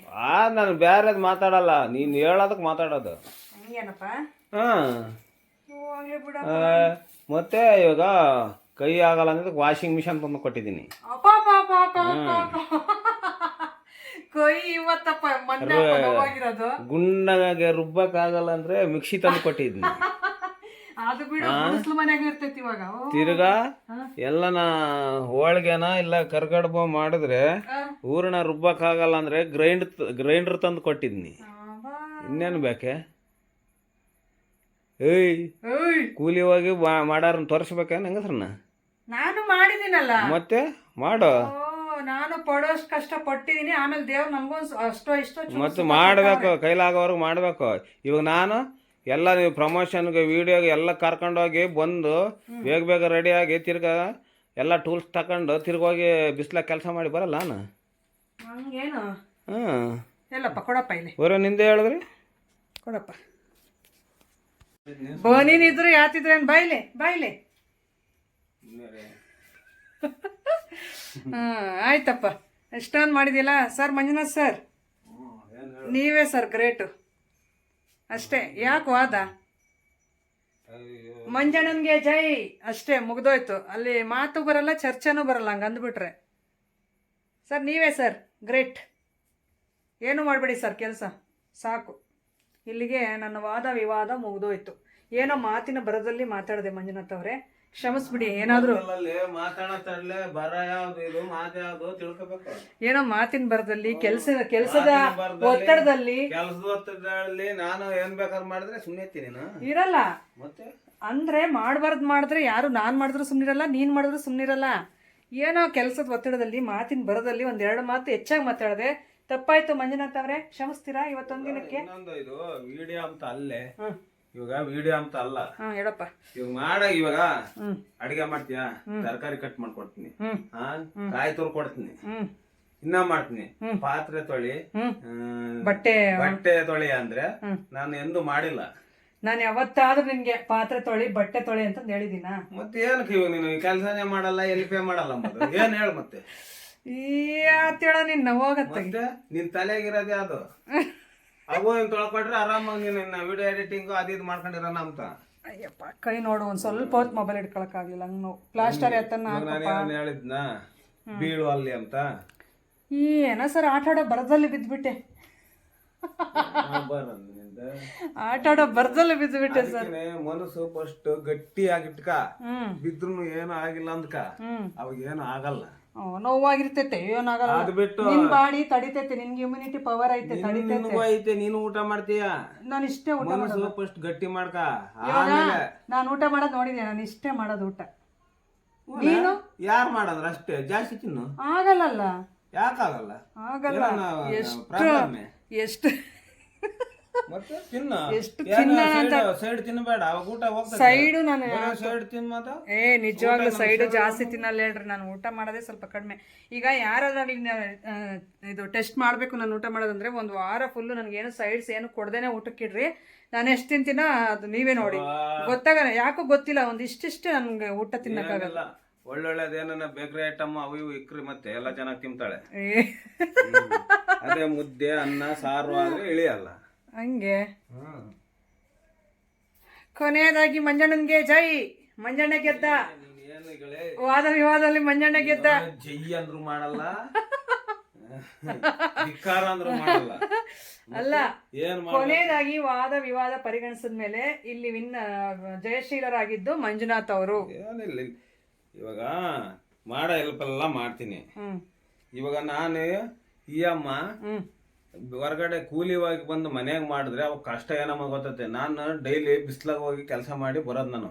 ನಾನು ಬೇರೆದ್ ಮಾತಾಡಲ್ಲ, ನೀನು ಹೇಳೋದಕ್ಕೆ ಮಾತಾಡೋದು. ಹಂಗೇನಪ್ಪ? ಬಿಡ. ಮತ್ತೆ ಇವಾಗ ಕೈ ಆಗಲ್ಲ ಅಂದ್ರೆ ವಾಷಿಂಗ್ ಮಿಷನ್ ತಂದು ಕೊಟ್ಟಿದ್ದೀನಿ. ಕೈ ಇವತ್ತಪ್ಪ ಮೊನ್ನೆ ಗುಂಡಗೆ ರುಬ್ಬಕ್ ಆಗಲ್ಲ ಅಂದ್ರೆ ಮಿಕ್ಸಿ ತಂದು ಕೊಟ್ಟಿದ್ದೀನಿ. ಅದು ಬಿಡು, ಮುಸ್ಲಿಂ ಮನೆಯಾಗ ಇರ್ತೈತಿ ಇವಾಗ. ತಿರ್ಗಾ ಎಲ್ಲನ ಹೋಳ್ಗೆನ ಇಲ್ಲ ಕರ್ಗಡ್ಬ ಮಾಡಿದ್ರೆ ಹೂರಣ ರುಬ್ಬಕ್ ಆಗಲ್ಲ ಅಂದ್ರೆ ಗ್ರೈಂಡರ್ ತಂದು ಕೊಟ್ಟಿದ್ನಿ. ಇನ್ನೇನು ಬೇಕೆ? ಕೂಲಿ ಹೋಗಿ ಮಾಡಾರನ್ನ ತೋರಿಸ್ಬೇಕೇನು ಹೆಂಗಸ್ರನ್ನ? ನಾನು ಮಾಡಿದ್ದೀನಲ್ಲ ಮತ್ತೆ ಮಾಡೋ. ನಾನು ಪಡೋಷ್ಟು ಕಷ್ಟ ಪಟ್ಟಿದ್ದೀನಿ, ಆಮೇಲೆ ದೇವ್ರು ನನ್ಗೊಂದು ಅಷ್ಟೋ ಇಷ್ಟೋ ಮತ್ತೆ ಮಾಡ್ಬೇಕು, ಕೈಲಾಗೋರ್ಗು ಮಾಡ್ಬೇಕು. ಇವಾಗ ನಾನು ಎಲ್ಲ ನೀವು ಪ್ರಮೋಷನ್ಗೆ ವಿಡಿಯೋಗೆ ಎಲ್ಲ ಕರ್ಕೊಂಡೋಗಿ ಬಂದು ಬೇಗ ರೆಡಿಯಾಗಿ ತಿರ್ಗಾ ಎಲ್ಲ ಟೂಲ್ಸ್ ತಗೊಂಡು ತಿರ್ಗೋಗಿ ಬಿಸ್ಲಾಗ ಕೆಲಸ ಮಾಡಿ ಬರಲ್ಲ ನಾನು. ಹಂಗೇನು? ಎಲ್ಲಪ್ಪ ಕೊಡಪ್ಪ ಇಲ್ಲಿ. ಬರೋ ನಿಂದೆ ಹೇಳಿದ್ರಿ ಕೊಡಪ್ಪ. ಬೋನಿನಿದ್ರು ಯಾತಿದ್ರೇನು? ಬಾಯ್ಲೆ. ಆಯ್ತಪ್ಪ, ಎಷ್ಟೊಂದು ಮಾಡಿದಿಲ್ಲ ಸರ್. ಮಂಜುನಾಥ್ ಸರ್, ನೀವೇ ಸರ್ ಗ್ರೇಟು. ಅಷ್ಟೇ, ಯಾಕೆ ವಾದ? ಮಂಜಣ್ಣನ್ಗೆ ಜೈ ಅಷ್ಟೇ, ಮುಗ್ದೋಯ್ತು. ಅಲ್ಲಿ ಮಾತು ಬರಲ್ಲ, ಚರ್ಚೆನೂ ಬರಲ್ಲ, ಹಂಗೆ ಅಂದ್ಬಿಟ್ರೆ. ಸರ್ ನೀವೇ ಸರ್ ಗ್ರೇಟ್. ಏನು ಮಾಡಬೇಡಿ ಸರ್, ಕೆಲಸ ಸಾಕು. ಇಲ್ಲಿಗೆ ನನ್ನ ವಾದ ವಿವಾದ ಮುಗ್ದೋಯ್ತು. ಏನೋ ಮಾತಿನ ಬರದಲ್ಲಿ ಮಾತಾಡಿದೆ ಮಂಜುನಾಥ್ ಅವರೇ, ಕ್ಷಮಿಸ್ಬಿಡಿ. ಏನಾದರೂ ಏನೋ ಮಾತಿನ ಬರದಲ್ಲಿ, ಕೆಲಸದ ಒತ್ತಡದಲ್ಲಿ ನಾನು ಏನ್ ಬೇಕಾದ್ರೂ ಮಾಡಿದ್ರೆ ಸುಮ್ಮನೆ ಇರಲ್ಲ. ಅಂದ್ರೆ ಮಾಡಿದ್ರೆ ಯಾರು ನಾನ್ ಮಾಡಿದ್ರು ಸುಮ್ಮನಿರಲ್ಲ, ನೀನ್ ಮಾಡಿದ್ರು ಸುಮ್ಮನಿರಲ್ಲ. ಏನೋ ಕೆಲಸದ ಒತ್ತಡದಲ್ಲಿ ಮಾತಿನ ಬರದಲ್ಲಿ 1-2 ಮಾತು ಹೆಚ್ಚಾಗಿ ಮಾತಾಡದೆ. ತಪ್ಪಾಯ್ತು ಮಂಜುನಾಥ್ ಅವರೇ, ಕ್ಷಮಿಸ್ತೀರಾ ಇವತ್ತೊಂದು ದಿನಕ್ಕೆ? ಇದು ವಿಡಿಯೋ ಅಂತ ಅಲ್ಲೇ, ಇವಾಗ ವಿಡಿಯೋ ಅಂತ ಅಲ್ಲ. ಹೇಳಪ್ಪ. ಇವಾಗ ಇವಾಗ ಅಡಿಗೆ ಮಾಡ್ತೀಯಾ, ತರಕಾರಿ ಕಟ್ ಮಾಡ್ಕೊಡ್ತೀನಿ, ಕಾಯಿ ತುರ್ ಕೊಡ್ತೀನಿ, ಇನ್ನ ಮಾಡ್ತೀನಿ, ಪಾತ್ರೆ ತೊಳಿ, ಬಟ್ಟೆ ತೊಳಿ ಅಂದ್ರೆ ನಾನು ಎಂದು ಮಾಡಿಲ್ಲ. ನಾನು ಯಾವತ್ತಾದ್ರೂ ನಿನ್ಗೆ ಪಾತ್ರೆ ತೊಳಿ ಬಟ್ಟೆ ತೊಳಿ ಅಂತ ಹೇಳಿದೀನ? ಮತ್ತೆ ಏನಕ್ಕೆ ಇವಾಗ ನೀನು ಕೆಲಸನೇ ಮಾಡಲ್ಲ, ಎಲ್ಲಿ ಪೇ ಮಾಡಲ್ಲ ಮತ್ತೆ ಏನ್ ಹೇಳು ಮತ್ತೆ? ಯಾತೇಳ ನಿನ್ನ ಹೋಗತ್ತೆ. ಮತ್ತೆ ನಿನ್ ತಲೆಗಿರೋದೇ ಅದು. ಅವು ನೀನ್ ತೊಳ್ಕೊಟ್ರೆ ಆರಾಮಾಗಿ ನೀನು ವಿಡಿಯೋ ಎಡಿಟಿಂಗ್ ಅದು ಇದು ಮಾಡ್ಕೊಂಡಿರೋಣ ಅಂತ. ಅಯ್ಯಪ್ಪ ಕೈ ನೋಡು, ಒಂದ್ ಸ್ವಲ್ಪ ಹೊತ್ತು ಮೊಬೈಲ್ ಇಟ್ಕೊಳಕ್ಕಾಗ್ಲಿಲ್ಲ. ಹಂಗ್ ನೋವು ಪ್ಲಾಸ್ಟರ್ ಎತ್ತನ್ನ ನಾನೇನು ಹೇಳಿದ್ನ ಬೀಳು ಅಲ್ಲಿ ಅಂತ. ಏನೋ ಸರ್ ಆಟ ಆಡೋ ಬರದಲ್ಲಿ ಬಿದ್ದ್ಬಿಟ್ಟೆ. ಆಟ ಆಡೋ ಬರದಲ್ಲಿ ಬಿದ್ದುಬಿಟ್ಟೆ ಸರ್. ಮನಸ್ಸು ಫಸ್ಟ್ ಗಟ್ಟಿ ಆಗಿಟ್ಕ, ಬಿದ್ರು ಏನು ಆಗಿಲ್ಲ ಅಂದ್ಕ ಅವಾಗ ಏನು ಆಗಲ್ಲ. ನೋವಾಗಿರ್ತೈತೆ, ಏನಾಗಲ್ಲ. ಅದು ಬಿಟ್ಟು ನಿನ್ ಬಾಡಿ ತಡಿತೈತೆ, ನಿನ್ಗೆ ಇಮ್ಯುನಿಟಿ ಪವರ್ ಐತೆ, ಐತೆ. ನೀನು ಊಟ ಮಾಡ್ತೀಯ, ನಾನು ಇಷ್ಟೇ ಊಟ ಮಾಡೋದು. ಫಸ್ಟ್ ಗಟ್ಟಿ ಮಾಡ್ಕ. ನಾನು ಊಟ ಮಾಡೋದು ನೋಡಿದೆ, ನಾನು ಇಷ್ಟೇ ಮಾಡೋದು ಊಟ. ನೀನು ಯಾರು ಮಾಡೋದ್ರ ಅಷ್ಟೇ, ಜಾಸ್ತಿ ತಿನ್ನು. ಆಗಲ್ಲ. ಯಾಕಾಗಲ್ಲ? ಆಗಲ್ಲ. ಎಷ್ಟು ಮತ್ತೆ ತಿನ್ನ, ಎಷ್ಟು ತಿನ್ನ ಅಂತ ಸೈಡ್ ತಿನ್ನಬೇಡ, ಅವಾಗ ಊಟ ಹೋಗ್ತದೆ. ಸೈಡು ನಾನು ಸೈಡ್ ತಿನ್ ಮಾತ. ನಿಜವಾಗ್ಲೂ ಸೈಡು ಜಾಸ್ತಿ ತಿನ್ನಲ್ಲ ಹೇಳ್ರಿ. ನಾನು ಊಟ ಮಾಡೋದೇ ಸ್ವಲ್ಪ ಕಡಿಮೆ. ಈಗ ಯಾರಾದ್ರಾಗ್ಲಿ ಇದು ಟೆಸ್ಟ್ ಮಾಡ್ಬೇಕು ನಾನು ಊಟ ಮಾಡೋದಂದ್ರೆ, ಒಂದು ವಾರ ಫುಲ್ಲು ನನಗೇನು ಸೈಡ್ಸ್ ಏನು ಕೊಡ್ದೇನೆ ಊಟಕ್ಕಿಡ್ರಿ, ನಾನು ಎಷ್ಟು ತಿಂತೀನೋ ಅದು ನೀವೇ ನೋಡಿ ಗೊತ್ತಾಗಲ್ಲ. ಯಾಕೋ ಗೊತ್ತಿಲ್ಲ, ಒಂದು ಇಷ್ಟಿಷ್ಟೇ ನನ್ಗೆ ಊಟ ತಿನ್ನಕ್ಕಾಗಲ್ಲ. ಒಳ್ಳೊಳ್ಳೇದೇನ ಬೇಕರಿ ಐಟಮ್ ಅವು ಇವು ಇಕ್ರಿ, ಮತ್ತೆ ಎಲ್ಲ ಚೆನ್ನಾಗಿ ತಿಂತಾಳೆ. ಅದೇ ಮುದ್ದೆ ಅನ್ನ ಸಾರು ಆದ್ರೆ ಇಳಿಯಲ್ಲ ಹಂಗೆ. ಕೊನೆಯದಾಗಿ ಮಂಜಣ್ಣನ್ಗೆ ಜೈ. ಮಂಜಣ್ಣ ಗೆದ್ದ, ವಾದ ವಿವಾದದಲ್ಲಿ ಮಂಜಣ್ಣ ಗೆದ್ದ. ಜೈ ಅಂದ್ರು ಮಾಡಲ್ಲ, ಧಿಕ್ಕಾರ ಅಂದ್ರು ಮಾಡಲ್ಲ. ಅಲ್ಲ, ಕೊನೆಯದಾಗಿ ವಾದ ವಿವಾದ ಪರಿಗಣಿಸಿದ ಮೇಲೆ ಇಲ್ಲಿ ಜಯಶೀಲರಾಗಿದ್ದು ಮಂಜುನಾಥ್ ಅವರು. ಏನಿಲ್ಲ, ಇವಾಗ ಮಾಡ ಹೆಲ್ಪ್ ಎಲ್ಲ ಮಾಡ್ತೀನಿ. ಇವಾಗ ನಾನು ಈ ಅಮ್ಮ ಹೊರಗಡೆ ಕೂಲಿವಾಗಿ ಬಂದು ಮನೆಯಾಗ ಮಾಡಿದ್ರೆ ಅವಾಗ ಕಷ್ಟ ಏನಮ್ಮ ಗೊತ್ತೈತೆ. ನಾನು ಡೈಲಿ ಬಿಸ್ಲಾಗ ಹೋಗಿ ಕೆಲಸ ಮಾಡಿ ಬರೋದು ನಾನು.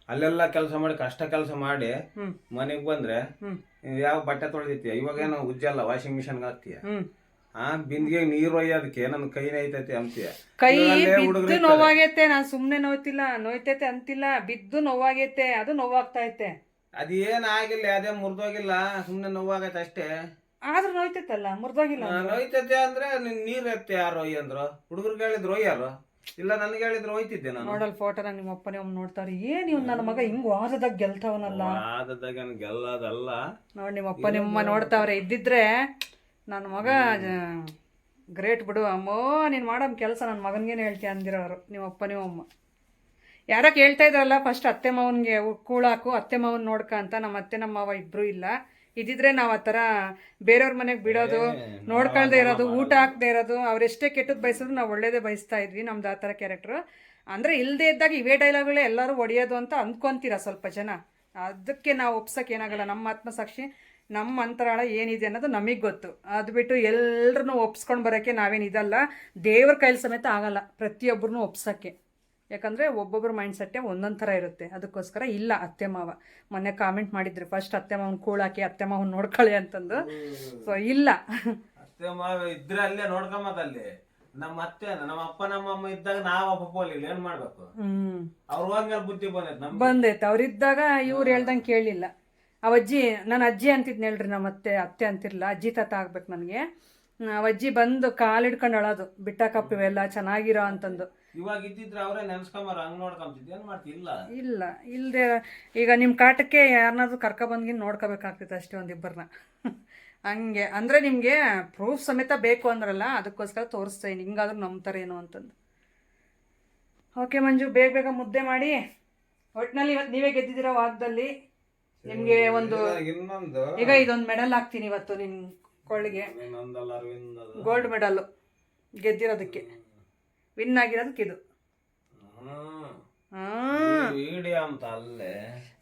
ಅಲ್ಲೆಲ್ಲ ಕೆಲಸ ಮಾಡಿ ಕಷ್ಟ ಕೆಲಸ ಮಾಡಿ ಮನೆಗೆ ಬಂದ್ರೆ ಯಾವ ಬಟ್ಟೆ ತೊಳೆದಿತ್ತೀಯ? ಇವಾಗೇನೋ ಉಜ್ಜಲ್ಲ, ವಾಷಿಂಗ್ ಮಿಷನ್ಗೆ ಹಾಕ್ತೀಯ. ಬಿಂದಿಗೆ ನೀರು ಒಯ್ಯೋದಕ್ಕೆ ನನ್ನ ಕೈನೇ ಐತೈತೆ ಅಂತೀಯ. ಕೈ ಬಿದ್ದು ನೋವಾಗೈತೆ, ನಾನು ಸುಮ್ನೆ ನೋಯ್ತೈತೆ ಅಂತಿಲ್ಲ, ಬಿದ್ದು ನೋವಾಗೈತೆ, ಅದು ನೋವಾಗ್ತೈತೆ. ಅದೇನ್ ಆಗಿಲ್ಲ, ಅದೇ ಮುರಿದೋಗಿಲ್ಲ, ಸುಮ್ನೆ ನೋವಾಗೈತೆ ಅಷ್ಟೇ. ಆದ್ರೂ ನೋಯ್ತೈತಲ್ಲ, ಮುರಿದೋಗಿಲ್ಲ. ನೋಯ್ತೈತೆ ಅಂದ್ರೆ ನೀರ್ ಎತ್ತೆ ಯಾರು ಒಯ್ಯಂದ್ರು? ಹುಡುಗರಿಗೆ ಹೇಳಿದ್ರು ಒಯ್ಯಾರು, ಇಲ್ಲ ನನ್ಗೆ ಹೇಳಿದ್ರು ಹೋಯ್ತಿದ್ದೆ ನಾನು. ನೋಡಲ್ ಫೋಟೋನ ನಿಮ್ಮ ಅಪ್ಪನೇ ಒಮ್ಮೆ ನೋಡ್ತಾರೆ, ಏನ್ ಇವ್ ನನ್ನ ಮಗ ಹಿಂಗ್ ವಾದದಾಗ ಗೆಲ್ತಾವನಲ್ಲ. ವಾದದಾಗ ಗೆಲ್ಲದಲ್ಲ ನೋಡಿ, ನಿಮ್ಮ ಅಪ್ಪ ನಿಮ್ಮ ನೋಡ್ತಾವ್ರೆ. ಇದ್ದಿದ್ರೆ ನನ್ನ ಮಗ ಗ್ರೇಟ್ ಬಿಡು ಅಮ್ಮೋ, ನೀನು ಮಾಡೋ ಕೆಲಸ ನನ್ನ ಮಗನಿಗೇನು ಹೇಳ್ತೀಯ ಅಂದಿರೋರು ನಿಮ್ಮ ಅಪ್ಪ ನಿಮ್ಮ ಅಮ್ಮ. ಯಾರೋ ಕೇಳ್ತಾ ಇದ್ರಲ್ಲ ಫಸ್ಟ್ ಅತ್ತೆ ಮಾವನಿಗೆ ಕೂಳಾಕು, ಅತ್ತೆ ಮಾವನ್ ನೋಡ್ಕ ಅಂತ. ನಮ್ಮ ಅತ್ತೆ ನಮ್ಮ ಮಾವ ಇಬ್ರು ಇಲ್ಲ. ಇದ್ದಿದ್ರೆ ನಾವು ಆ ಥರ ಬೇರೆಯವ್ರ ಮನೆಗೆ ಬಿಡೋದು, ನೋಡ್ಕೊಳ್ದೇ ಇರೋದು, ಊಟ ಹಾಕ್ದೇ ಇರೋದು, ಅವ್ರೆಷ್ಟೇ ಕೆಟ್ಟದ್ದು ಬಯಸಿದ್ರು ನಾವು ಒಳ್ಳೇದೇ ಬಯಸ್ತಾ ಇದ್ವಿ. ನಮ್ದು ಆ ಥರ ಕ್ಯಾರೆಕ್ಟ್ರು. ಅಂದರೆ ಇಲ್ಲದೇ ಇದ್ದಾಗ ಇವೇ ಡೈಲಾಗ್ಗಳೇ ಎಲ್ಲರೂ ಹೊಡೆಯೋದು ಅಂತ ಅಂದ್ಕೊತೀರ ಸ್ವಲ್ಪ ಜನ. ಅದಕ್ಕೆ ನಾವು ಒಪ್ಸೋಕೆ ಏನಾಗಲ್ಲ. ನಮ್ಮ ಆತ್ಮಸಾಕ್ಷಿ, ನಮ್ಮ ಅಂತರಾಳ ಏನಿದೆ ಅನ್ನೋದು ನಮಗೆ ಗೊತ್ತು. ಅದು ಬಿಟ್ಟು ಎಲ್ಲರೂ ಒಪ್ಸ್ಕೊಂಡು ಬರೋಕ್ಕೆ ನಾವೇನಿದಲ್ಲ. ದೇವ್ರ ಕೈಲಿ ಸಮೇತ ಆಗಲ್ಲ ಪ್ರತಿಯೊಬ್ಬರನ್ನೂ ಒಪ್ಸೋಕ್ಕೆ. ಯಾಕಂದರೆ ಒಬ್ಬೊಬ್ಬರ ಮೈಂಡ್ ಸೆಟ್ಟೇ ಒಂದೊಂದು ಥರ ಇರುತ್ತೆ. ಅದಕ್ಕೋಸ್ಕರ ಇಲ್ಲ ಅತ್ತೆ ಮಾವ. ಮೊನ್ನೆ ಕಾಮೆಂಟ್ ಮಾಡಿದ್ರು, ಫಸ್ಟ್ ಅತ್ತೆ ಮಾವನ ಕೂಳಾಕಿ, ಅತ್ತೆ ಮಾವನ್ ನೋಡ್ಕೊಳ್ಳಿ ಅಂತಂದು. ಸೊ ಇಲ್ಲ, ಅತ್ತೆ ಮಾವ ಇದ್ರೆ ಅಲ್ಲೇ ನೋಡ್ಕೊಂಬಲ್ಲಿ. ನಮ್ಮ ಅತ್ತೆ ನಮ್ಮ ಅಪ್ಪ ನಮ್ಮ ಅಮ್ಮ ಇದ್ದಾಗ ನಾವು ಅಪ್ಪ ಏನ್ ಮಾಡ್ಬೇಕು? ಅವ್ರ ಹೋದ್ಮೇಲೆ ಬುದ್ಧಿ ಬಂದೈತೆ. ಅವ್ರಿದ್ದಾಗ ಇವ್ರು ಹೇಳ್ದಂಗೆ ಕೇಳಲಿಲ್ಲ. ಅವಜ್ಜಿ, ನಾನು ಅಜ್ಜಿ ಅಂತಿದ್ನ ಹೇಳ್ರಿ, ನಮ್ಮ ಅತ್ತೆ ಅಂತಿರ್ಲಿಲ್ಲ, ಅಜ್ಜಿ ತಾತ ಆಗ್ಬೇಕು ನನಗೆ. ಅವಜ್ಜಿ ಬಂದು ಕಾಲಿಡ್ಕೊಂಡು ಅಳೋದು, ಬಿಟ್ಟಾಕಪ್ಪ ಇವೆಲ್ಲ ಚೆನ್ನಾಗಿರೋ ಅಂತಂದು. ಇವಾಗ ಇದ್ದಿದ್ರೆ ಅವರೇ ನೆನ್ಸ್ಕೊಂಬಾರ, ಹಂಗ್ ನೋಡ್ಕೊಂತಿದ್ದೆ. ಏನ್ ಮಾಡ್ತಿಲ್ಲ, ಇಲ್ಲ ಇಲ್ಲದೆ ಈಗ ನಿಮ್ಮ ಕಾಟಕ್ಕೆ ಯಾರನ್ನಾದ್ರೂ ಕರ್ಕೊಬಂದ್ಗಿನ್ ನೋಡ್ಕೋಬೇಕಾಗ್ತೈತೆ ಅಷ್ಟೇ, ಒಂದಿಬ್ಬರನ್ನ. ಹಂಗೆ ಅಂದರೆ ನಿಮಗೆ ಪ್ರೂಫ್ ಸಮೇತ ಬೇಕು ಅಂದ್ರಲ್ಲ, ಅದಕ್ಕೋಸ್ಕರ ತೋರಿಸ್ತಾ ಇದ್ದೀನಿ, ಹಿಂಗಾದ್ರೂ ನಂಬ್ತಾರೇನೋ ಅಂತಂದು. ಓಕೆ ಮಂಜು, ಬೇಗ ಬೇಗ ಮುದ್ದೆ ಮಾಡಿ. ಒಟ್ಟಿನಲ್ಲಿ ಇವತ್ತು ನೀವೇ ಗೆದ್ದಿದ್ದೀರೋ ವಾರದಲ್ಲಿ. ನಿಮಗೆ ಒಂದು ಇನ್ನೊಂದು, ಈಗ ಇದೊಂದು ಮೆಡಲ್ ಹಾಕ್ತೀನಿ ಇವತ್ತು ನಿನ್ನ ಕೊಳ್ಳಿಗೆ. ಗೋಲ್ಡ್ ಮೆಡಲ್ ಗೆದ್ದಿರೋದಕ್ಕೆ, ವಿನ್ ಆಗಿರೋದಕ್ಕೆ ಇದು. ವಿಡಿಯೋ ಅಂತ ಅಲ್ಲೇ,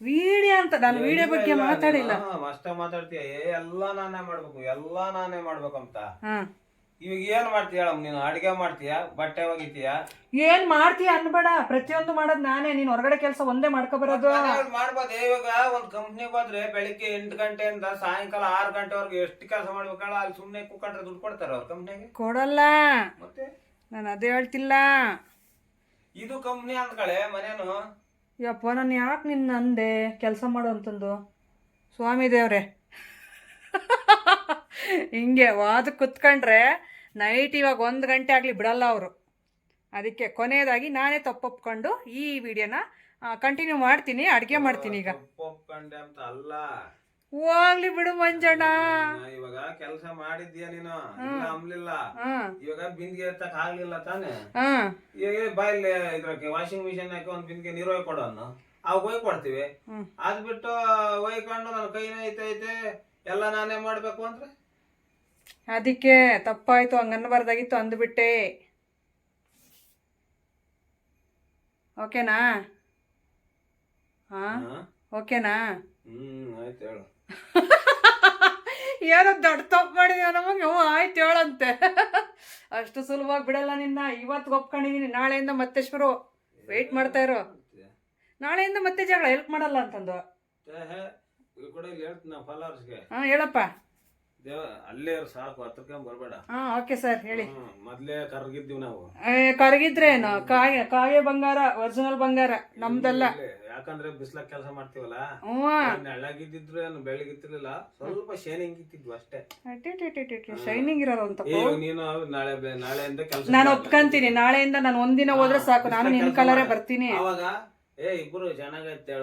ವಿಡಿಯೋ ಅಂತ ನಾನು ವಿಡಿಯೋ ಬಗ್ಗೆ ಮಾತಾಡಿಲ್ಲ. ಅಷ್ಟೇ ಮಾತಾಡ್ತೀಯ, ಎಲ್ಲ ನಾನೇ ಮಾಡ್ಬೇಕಂತ. ಇವಾಗ ಏನ್ ಮಾಡ್ತೀಯ ಹೇಳಮ್ಮ? ನೀನು ಅಡಿಗೆ ಮಾಡ್ತೀಯ, ಬಟ್ಟೆ ಒಗಿತೀಯ, ಏನ್ ಮಾಡ್ತೀಯ ಅನ್ಬೇಡ. ಪ್ರತಿಯೊಂದು ಮಾಡೋದ್ ನಾನೇ. ನೀನ್ ಹೊರಗಡೆ ಕೆಲಸ ಒಂದೇ ಮಾಡ್ಕೊಬರೋದು. ಮಾಡ್ಬೋದು. ಇವಾಗ ಒಂದ್ ಕಂಪ್ನಿಗೆ ಹೋದ್ರೆ ಬೆಳಿಗ್ಗೆ 8 ಗಂಟೆಯಿಂದ ಸಾಯಂಕಾಲ 6 ಗಂಟೆವರೆಗೂ ಎಷ್ಟು ಕೆಲಸ ಮಾಡ್ಬೇಕಲ್ಲ, ಅಲ್ಲಿ ಸುಮ್ನೆ ಕೂತ್ಕೊಂಡ್ರೆ ದುಡ್ಡು ಕೊಡ್ತಾರ ಅವ್ರ ಕಂಪ್ನಿಗೆ? ಕೊಡಲ್ಲ. ಮತ್ತೆ ನಾನು ಅದೇ ಹೇಳ್ತಿಲ್ಲ, ಇದು ಕಂಪ್ನಿ ಅಂದ್ಕಳೆ ಮನೇನು. ಯಪ್ಪ, ನಾನು ಯಾಕೆ ನಿನ್ನ ಅಂದೆ ಕೆಲಸ ಮಾಡು ಅಂತಂದು? ಸ್ವಾಮಿ ದೇವ್ರೆ, ಹಿಂಗೆ ವಾದ ಕುತ್ಕೊಂಡ್ರೆ ನೈಟ್ ಇವಾಗ 1 ಗಂಟೆ ಆಗಲಿ ಬಿಡಲ್ಲ ಅವರು. ಅದಕ್ಕೆ ಕೊನೆಯದಾಗಿ ನಾನೇ ತಪ್ಪೊಪ್ಕೊಂಡು ಈ ವಿಡಿಯೋನ ಕಂಟಿನ್ಯೂ ಮಾಡ್ತೀನಿ, ಅಡುಗೆ ಮಾಡ್ತೀನಿ ಈಗ. ಒಪ್ಕೊಂಡೆ ಅಂತ ಅಲ್ಲ, ಹೋಗ್ಲಿ ಬಿಡು ಮಂಜಣ್ಣ. ಇವಾಗ ಕೆಲಸ ಮಾಡಿದ್ಯಾ ನೀನು, ಇಲ್ಲ ಅಂಬ್ಲಿಲ್ಲ. ಇವಾಗ ಬಿಂದಿಗೆ ಎತ್ತಕ್ ಆಗ್ಲಿಲ್ಲ ತಾನೆ, ಈಗ ಬಾಯಲ್ಲಿ ಇದ್ರಕ್ಕೆ ವಾಷಿಂಗ್ ಮಿಷಿನ್ ಹಾಕಿ ಒಂದ್ ಬಿಂದಿಗೆ ನೀರು ಒಯ್ ಕೊಡೋನು, ಅವಾಗ ಒಯ್ ಕೊಡ್ತೀವಿ. ಅದ್ ಬಿಟ್ಟು ಒಯ್ಕೊಂಡು ನನ್ನ ಕೈ ನೋಯ್ತೈತೆ ಎಲ್ಲ ನಾನೇ ಮಾಡ್ಬೇಕು ಅಂದ್ರೆ ಅದಕ್ಕೆ ತಪ್ಪಾಯ್ತು, ಹಂಗನ್ನಬಾರ್ದಾಗಿತ್ತು, ಅಂದ್ಬಿಟ್ಟೆ. ಓಕೆನಾ? ಓಕೆನಾ? ಆಯ್ತು ಹೇಳು. ಏನೋ ದೊಡ್ಡ ತಪ್ಪು ಮಾಡಿದೀವ ನಮಗೆ. ಆಯ್ತು ಹೇಳಂತೆ. ಅಷ್ಟು ಸುಲಭವಾಗಿ ಬಿಡಲ್ಲ ನಿನ್ನ. ಇವತ್ತು ಒಪ್ಕೊಂಡಿದೀನಿ, ನಾಳೆಯಿಂದ ಮತ್ತೆ ಶುರು. ವೆಯ್ಟ್ ಮಾಡ್ತಾ ಇರೋ. ನಾಳೆಯಿಂದ ಮತ್ತೆ ಜಗಳ, ಹೆಲ್ಪ್ ಮಾಡಲ್ಲ ಅಂತಂದು. ಹೇಳಪ್ಪ. ಅಲ್ಲೇ ಸಾಕು, ಹತ್ರಕ್ಕೆ ಬರ್ಬೇಡ. ಓಕೆ ಸರ್, ಹೇಳಿ. ಮೊದ್ಲೇ ಕರ್ಗಿದ್ದೀವಿ ನಾವು. ಕರಗಿದ್ರೇನು? ಕಾಗೆ ಬಂಗಾರ, ಒರಿಜಿನಲ್ ಬಂಗಾರ ನಮ್ದಲ್ಲ. ಯಾಕಂದ್ರೆ ಬಿಸ್ಲಾಗ ಕೆಲಸ ಮಾಡ್ತೀವಲ್ಲ, ನೆಳ್ಳಾಗಿದ್ದಿದ್ರು ಬೆಳಗಿತ್ತಿರ್ಲಿಲ್ಲ, ಸ್ವಲ್ಪ ಶೈನಿಂಗ್ ಇತ್ತಿದ್ವು ಅಷ್ಟೇ. ಶೈನಿಂಗ್ ಇರೋರು ಅಂತ ನೀನು ನಾಳೆಯಿಂದ ಕೆಲಸ. ನಾನು ಒಪ್ಕೊಂತೀನಿ, ನಾಳೆಯಿಂದ ನಾನು ಒಂದಿನ ಹೋದ್ರೆ ಸಾಕು, ನಾನು ನಿನ್ ಕಲರೇ ಬರ್ತೀನಿ. ಅವಾಗ ಇಬ್ರು ಚೆನ್ನಾಗೈತೆ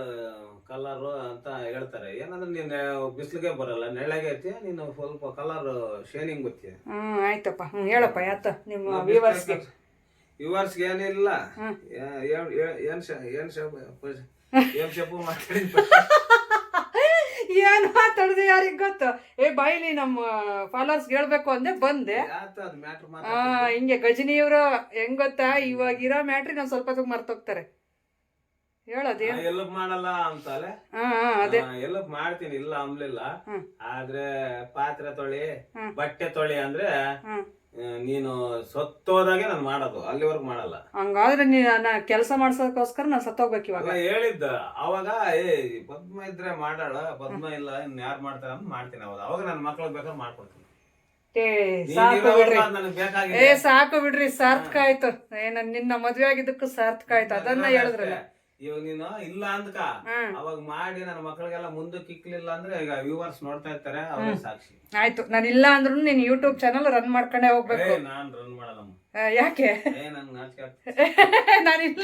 ಕಲರ್ ಅಂತ ಹೇಳ್ತಾರೆ. ಏನಂದ್ರೆ ನೀನ್ ಬಿಸಿಲಿಗೆ ಬರಲ್ಲ, ನೆಳ್ಳಗೆ ಐತಿ, ನೀನು ಸ್ವಲ್ಪ ಕಲರ್ ಶೇನಿಂಗ್ ಗೊತ್ತಿ. ಆಯ್ತಪ್ಪ, ಹೇಳಪ್ಪ. ಯಾತ ನಿಮ್ಮ ವ್ಯೂವರ್ಸ್ಗೆ ಏನಿಲ್ಲ, ಏನ್ ಶೇಪು ಮಾತಾಡಿ ಏನ್ ಮಾತಾಡ್ದೆ ಯಾರಿಗ್ ಗೊತ್ತು. ಬಾಯಿಲಿ ನಮ್ಮ ಫಾಲೋವರ್ಸ್ ಹೇಳ್ಬೇಕು ಅಂದೆ ಬಂದೆ. ಹಿಂಗೆ ಗಜನಿಯವರು ಹೆಂಗ್ ಗೊತ್ತಾ, ಇವಾಗಿರೋ ಮ್ಯಾಟ್ರಿ ನಾವ್ ಸ್ವಲ್ಪ ಮರ್ತೋಗ್ತಾರೆ. ಹೇಳೋದೇನು ಎಲ್ಪ್ ಮಾಡಲ್ಲ ಅಂತಲೇ. ಎಲ್ಪ್ ಮಾಡ್ತೀನಿ, ಇಲ್ಲ ಅಂಬ್ಲಿಲ್ಲ. ಆದ್ರೆ ಪಾತ್ರೆ ತೊಳಿ, ಬಟ್ಟೆ ತೊಳಿ ಅಂದ್ರೆ ನೀನು ಸತ್ತೋದಾಗೆ ನಾನು ಮಾಡೋದು, ಅಲ್ಲಿವರೆಗೂ ಮಾಡಲ್ಲ. ಹಂಗಾದ್ರೆ ಕೆಲಸ ಮಾಡ್ಸೋದಕ್ಕೋಸ್ಕರ ನಾನು ಸತ್ತೋಗ್ಬೇಕು ಇವಾಗ. ಹೇಳಿದ್ದ ಅವಾಗ, ಪದ್ಮ ಇದ್ರೆ ಮಾಡಾಳ, ಪದ್ಮ ಇಲ್ಲ ಇನ್ ಯಾರು ಮಾಡ್ತಾರ ಅಂತ ಮಾಡ್ತೀನಿ. ಅವಾಗ ನನ್ನ ಮಕ್ಳಿಗೆ ಬೇಕಾದ್ರೆ ಮಾಡ್ಕೊಡ್ತೀನಿ. ಸಾಕು ಬಿಡ್ರಿ, ಸಾರ್ಥಕ ಆಯ್ತು. ನಿನ್ನ ಮದ್ವೆ ಆಗಿದ್ದಕ್ಕೂ ಸಾರ್ಥಕ ಆಯ್ತು, ಅದನ್ನ ಹೇಳಿದ್ರಲ್ಲ. ಇವಾಗ ನೀನು ಇಲ್ಲ ಅಂದ್ಕ ಅವಾಗ ಮಾಡಿ ನನ್ನ ಮಕ್ಕಳಿಗೆಲ್ಲ ಮುಂದಕ್ಕೆ ಇಕ್ಲಿಲ್ಲ ಅಂದ್ರೆ ಈಗ ವ್ಯೂವರ್ಸ್ ನೋಡ್ತಾ ಇರ್ತಾರೆ, ಅವ್ರೇ ಸಾಕ್ಷಿ. ಆಯ್ತು, ನಾನು ಇಲ್ಲ ಅಂದ್ರೂ ನೀನ್ ಯೂಟ್ಯೂಬ್ ಚಾನಲ್ ರನ್ ಮಾಡ್ಕೊಂಡೇ ಹೋಗ್ಬೇಕು. ನಾನ್ ರನ್ ಮಾಡಲ್ಲ. ಯಾಕೆ? ನಂಗೆ ನಾಚಿಕೆ ನಾನಿಲ್ಲ,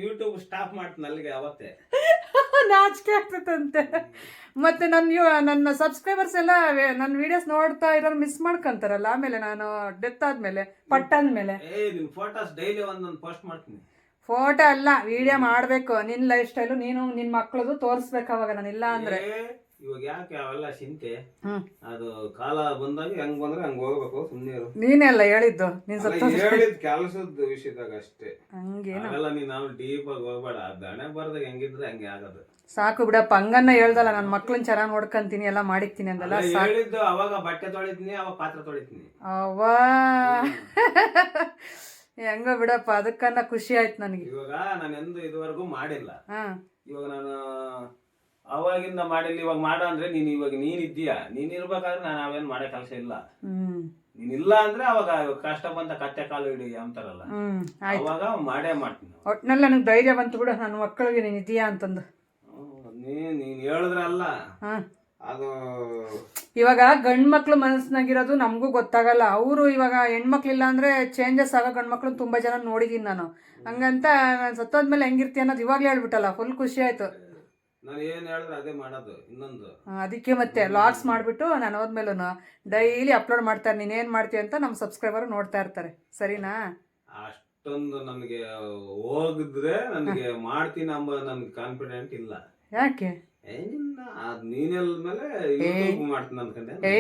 ಯೂಟ್ಯೂಬ್ ಸ್ಟಾಪ್ ಮಾಡ್ತೀನಿ ಅಲ್ಲಿಗೆ ಅವತ್ತೇ. ನಾಚಿಕೆ ಆಗ್ತದಂತೆ. ಮತ್ತೆ ನನ್ನ ಸಬ್ಸ್ಕ್ರೈಬರ್ಸ್ ಎಲ್ಲ ನನ್ನ ವಿಡಿಯೋಸ್ ನೋಡ್ತಾ ಇರೋರು ಮಿಸ್ ಮಾಡ್ಕೊಂತಾರಲ್ಲ, ಆಮೇಲೆ ನಾನು ಡೆತ್ ಆದ್ಮೇಲೆ, ಪಟ್ಟಂದ್ಮೇಲೆ. ನಿನ್ ಫೋಟೋಸ್ ಡೈಲಿ ಒಂದೊಂದು ಪೋಸ್ಟ್ ಮಾಡ್ತೀನಿ. ಫೋಟೋ ಅಲ್ಲ, ವಿಡಿಯೋ ಮಾಡ್ಬೇಕು. ನಿನ್ ಲೈಫ್ ಸ್ಟೈಲು ನೀನು ನಿನ್ ಮಕ್ಳದು ತೋರಿಸ್ಬೇಕು ಅವಾಗ, ನಾನು ಇಲ್ಲ ಅಂದ್ರೆ. ಇವಾಗ ಯಾಕೆ ಅವೆಲ್ಲ ಚಿಂತೆ, ಅದು ಕಾಲ ಬಂದಾಗ ಹೆಂಗ್ ಬಂದ್ರೆ ಹಂಗ ಹೋಗ್ಬೇಕು, ಸುಮ್ನೆ. ನೀನೇ ಅಲ್ಲ ಹೇಳಿದ್ದು, ನೀನ್ ಸ್ವಲ್ಪ ಹೇಳಿದ್ ಕೆಲಸದ ವಿಷಯದಾಗ ಅಷ್ಟೇ. ಹಂಗೇನ ನೀನ್ ನಾವು ಡೀಪ್ ಆಗಿ ಹೋಗ್ಬೇಡ, ದಣೆ ಬರ್ದಾಗ ಹೆಂಗಿದ್ರೆ ಹಂಗೆ ಆಗದು. ಸಾಕು ಬಿಡಪ್ಪ, ಹಂಗನ್ನ ಹೇಳ್ದಲ್ಲ, ನನ್ನ ಮಕ್ಳನ್ನ ಚೆನ್ನಾಗಿ ನೋಡ್ಕೊಂತೀನಿ, ಎಲ್ಲ ಮಾಡಿಕ್ತೀನಿ ಅಂದಲ್ಲ. ಹೇಳಿದ್ದು ಅವಾಗ ಬಟ್ಟೆ ತೊಳಿತೀನಿ, ಅವಾಗ ಪಾತ್ರೆ ತೊಳಿತೀನಿ. ಅವ್ವಾ ಹೆಂಗ ಬಿಡಪ್ಪ, ಅದಕ್ಕನ್ನ ಖುಷಿ ಆಯ್ತು ನನಗೆ. ಇವಾಗ ನಾನು ಎಂದು ಇದುವರೆಗೂ ಮಾಡಿಲ್ಲ. ಇವಾಗ ನಾನು ಅವಾಗಿಂದ ಮಾಡಿಲ್ಲ, ಇವಾಗ ಮಾಡ ಅಂದ್ರೆ ನೀನ್ ಇವಾಗ ನೀನ್ ಇದ್ದೀಯಾ, ನೀನ್ ಇರ್ಬೇಕಾದ್ರೆ ನಾನು ಅವೇನ್ ಮಾಡೋ ಕೆಲಸ ಇಲ್ಲ. ನೀನ್ ಇಲ್ಲ ಅಂದ್ರೆ ಅವಾಗ ಕಷ್ಟ ಬಂದ ಕತ್ತೆ ಕಾಲು ಹಿಡಿ ಅಂತಾರಲ್ಲ, ಅವಾಗ ಮಾಡೇ ಮಾಡ್ತೀನಿ. ಒಟ್ನಲ್ಲಿ ನನಗೆ ಧೈರ್ಯ ಬಂತು ಬಿಡು, ನನ್ನ ಮಕ್ಕಳಿಗೆ ನೀನ್ ಇದೀಯಾ ಅಂತಂದು. ನೀನ್ ಹೇಳಿದ್ರಲ್ಲ ಅದು. ಇವಾಗ ಗಂಡ್ ಮಕ್ಳು ಮನಸ್ಸಿನಾಗಿರೋದು ನಮಗೂ ಗೊತ್ತಾಗಲ್ಲ. ಅವರು ಇವಾಗ ಹೆಣ್ಮಕ್ಳಿಲ್ಲ ಅಂದ್ರೆ ಚೇಂಜಸ್ ಆಗೋ ಗಂಡ್ಮಕ್ಳು ತುಂಬಾ ಜನ ನೋಡಿದೀನಿ ನಾನು. ಹಂಗಂತ ನಾನು ಸತ್ತೋದ್ಮೇಲೆ ಹೆಂಗಿರ್ತೀಯ ಅನ್ನೋದು ಇವಾಗ್ಲೇ ಹೇಳ್ಬಿಟ್ಟಲ್ಲ, ಫುಲ್ ಖುಷಿ ಆಯ್ತು. ನಾನು ಏನ್ ಹೇಳಿದ್ರೆ ಅದೇ ಮಾಡೋದು. ಇನ್ನೊಂದು ಅದಕ್ಕೆ ಮತ್ತೆ ಲಾಗ್ಸ್ ಮಾಡ್ಬಿಟ್ಟು ನಾನು ಹೋದ್ಮೇಲೂ ಡೈಲಿ ಅಪ್ಲೋಡ್ ಮಾಡ್ತಾರೆ. ನೀನೇನ್ ಮಾಡ್ತೀಯ ಅಂತ ನಮ್ಮ ಸಬ್ಸ್ಕ್ರೈಬರ್ ನೋಡ್ತಾ ಇರ್ತಾರೆ, ಸರಿನಾ? ಅಷ್ಟೊಂದು ನನಗೆ ಹೋಗಿದ್ರೆ ನನಗೆ ಮಾಡ್ತೀನಿ ಅಂಬ ನನ್ಗೆ ಕಾನ್ಫಿಡೆಂಟ್ ಇಲ್ಲ. ಯಾಕೆ?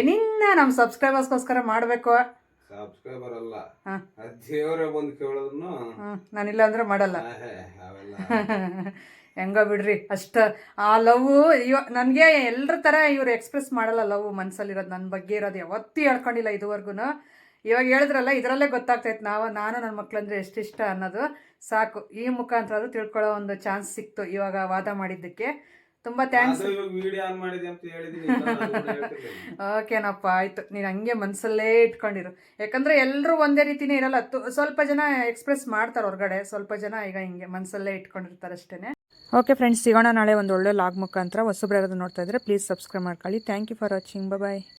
ನಿನ್ನ ನಮ್ ಸಬ್ಸ್ಕ್ರೈಬರ್ಸ್ಗೋಸ್ಕರ ಮಾಡ್ಬೇಕು. ಸಬ್ಸ್ಕ್ರೈಬರ್ ಅಲ್ಲ, ದೇವರೇ ಬಂದು ಕೇಳೋದನ್ನು ನಾನಿಲ್ಲ ಅಂದ್ರೆ ಮಾಡಲ್ಲ. ಹೆಂಗ ಬಿಡ್ರಿ, ಅಷ್ಟ ಆ ಲವ್ ನನ್ಗೆ ಎಲ್ರ ತರ ಇವ್ರು ಎಕ್ಸ್ಪ್ರೆಸ್ ಮಾಡಲ್ಲ. ಲವ್ ಮನ್ಸಲ್ಲಿರೋದು, ನನ್ನ ಬಗ್ಗೆ ಇರೋದು ಯಾವತ್ತೂ ಹೇಳ್ಕೊಂಡಿಲ್ಲ ಇದುವರೆಗೂ. ಇವಾಗ ಹೇಳಿದ್ರಲ್ಲ, ಇದರಲ್ಲೇ ಗೊತ್ತಾಗ್ತೈತೆ ನಾನು ನನ್ನ ಮಕ್ಳಂದ್ರೆ ಎಷ್ಟಿಷ್ಟ ಅನ್ನೋದು. ಸಾಕು, ಈ ಮುಖಾಂತರ ಅದು ತಿಳ್ಕೊಳ್ಳೋ ಒಂದು ಚಾನ್ಸ್ ಸಿಕ್ತು ಇವಾಗ ವಾದ ಮಾಡಿದ್ದಕ್ಕೆ. ತುಂಬಾ ಥ್ಯಾಂಕ್ಸ್. ಓಕೆನಪ್ಪ, ಆಯ್ತು. ನೀನು ಹಂಗೆ ಮನಸ್ಸಲ್ಲೇ ಇಟ್ಕೊಂಡಿರು, ಯಾಕಂದ್ರೆ ಎಲ್ಲರೂ ಒಂದೇ ರೀತಿನೇ ಇರಲ್ಲ. ಸ್ವಲ್ಪ ಜನ ಎಕ್ಸ್ಪ್ರೆಸ್ ಮಾಡ್ತಾರೆ ಹೊರಗಡೆ, ಸ್ವಲ್ಪ ಜನ ಈಗ ಹಿಂಗೆ ಮನಸ್ಸಲ್ಲೇ ಇಟ್ಕೊಂಡಿರ್ತಾರೆ ಅಷ್ಟೇ. ಓಕೆ ಫ್ರೆಂಡ್ಸ್, ಸಿಗೋಣ ನಾಳೆ ಒಂದು ಒಳ್ಳೆ ಲಾಗ್ ಮುಖಾಂತರ. ಹೊಸಬ್ರು ಯಾರಾದರೂ ನೋಡ್ತಾ ಇದ್ರೆ ಪ್ಲೀಸ್ ಸಬ್ಸ್ಕ್ರೈಬ್ ಮಾಡ್ಕೊಳ್ಳಿ. Thank you for watching. Bye.